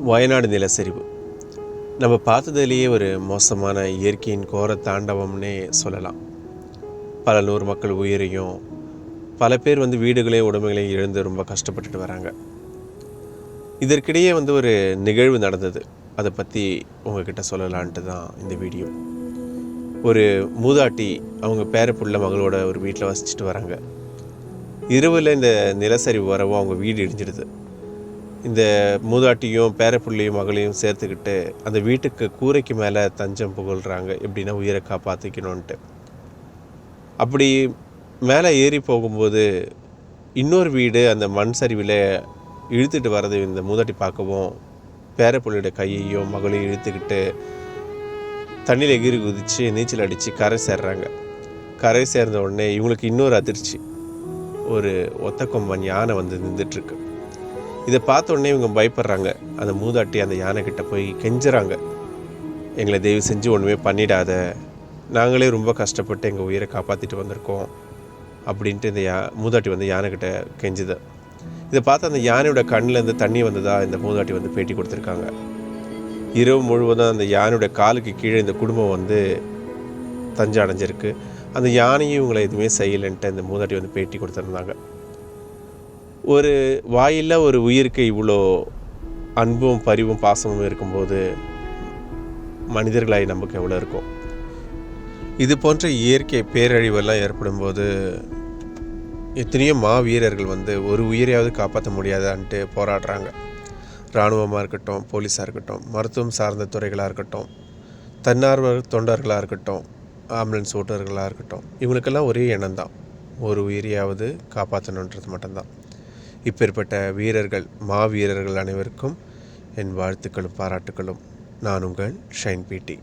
வயநாடு நிலச்சரிவு நம்ம பார்த்ததுலேயே ஒரு மோசமான இயற்கையின் கோர தாண்டவம்னே சொல்லலாம். பல நூறு மக்கள் உயிரையும், பல பேர் வீடுகளையும் உடைமைகளையும் இழந்து ரொம்ப கஷ்டப்பட்டுட்டு வராங்க. இதற்கிடையே ஒரு நிகழ்வு நடந்தது. அதை பற்றி உங்ககிட்ட சொல்லலான்ட்டு தான் இந்த வீடியோ. ஒரு மூதாட்டி அவங்க பேரப்புள்ள மகளோட ஒரு வீட்டில் வசிச்சுட்டு வராங்க. இரவில் இந்த நிலச்சரிவு வரவும் அவங்க வீடு இடிஞ்சிடுது. இந்த மூதாட்டியும் பேரப்புள்ளையும் மகளையும் சேர்த்துக்கிட்டு அந்த வீட்டுக்கு கூரைக்கு மேலே தஞ்சம் புகழ்கிறாங்க. எப்படின்னா உயிரை காப்பாற்றிக்கணுன்ட்டு. அப்படி மேலே ஏறி போகும்போது இன்னொரு வீடு அந்த மண் சரிவில் இழுத்துட்டு வர்றது இந்த மூதாட்டி பார்க்கவும், பேரப்புள்ளையோட கையையும் மகளையும் இழுத்துக்கிட்டு தண்ணியில் எகிரி குதித்து நீச்சல் அடித்து கரை சேர்றாங்க. கரை சேர்ந்த உடனே இவங்களுக்கு இன்னொரு அதிர்ச்சி. ஒரு ஒத்த கொம்பன் யானை நின்றுட்டுருக்கு. இதை பார்த்த உடனே இவங்க பயப்படுறாங்க. அந்த மூதாட்டி அந்த யானைக்கிட்ட போய் கெஞ்சுறாங்க, எங்களை தயவு செஞ்சு ஒன்றுமே பண்ணிடாத, நாங்களே ரொம்ப கஷ்டப்பட்டு எங்கள் உயிரை காப்பாற்றிட்டு வந்திருக்கோம் அப்படின்ட்டு இந்த மூதாட்டி யானைக்கிட்ட கெஞ்சுது. இதை பார்த்து அந்த யானையோட கண்ணிலேருந்து தண்ணி வந்ததாக இந்த மூதாட்டி பேட்டி கொடுத்துருக்காங்க. இரவு முழுவதும் அந்த யானையோட காலுக்கு கீழே இந்த குடும்பம் தஞ்சம் அடைஞ்சிருக்கு. அந்த யானையும் இவங்களை எதுவுமே செய்யலைன்ட்டு இந்த மூதாட்டி பேட்டி கொடுத்துருந்தாங்க. ஒரு வாயில்லா ஒரு உயிருக்கு இவ்வளோ அன்பும் பரிவும் பாசமும் இருக்கும்போது மனிதர்களாய் நமக்கு எவ்வளோ இருக்கும். இது போன்ற இயற்கை பேரழிவெல்லாம் ஏற்படும்போது எத்தனையோ மாவீரர்கள் ஒரு உயிரையாவது காப்பாற்ற முடியாதான்ட்டு போராடுறாங்க. இராணுவமாக இருக்கட்டும், போலீஸாக இருக்கட்டும், மருத்துவம் சார்ந்த துறைகளாக இருக்கட்டும், தன்னார்வ தொண்டர்களாக இருக்கட்டும், ஆம்புலன்ஸ் ஓட்டுநர்களாக இருக்கட்டும், இவங்களுக்கெல்லாம் ஒரே எண்ணம் தான், ஒரு உயிரையாவது காப்பாற்றணுன்றது மட்டும்தான். இப்பேற்பட்ட வீரர்கள், மாவீரர்கள் அனைவருக்கும் என் வாழ்த்துக்களும் பாராட்டுக்களும். நான் உங்கள் ஷைன் பிடி.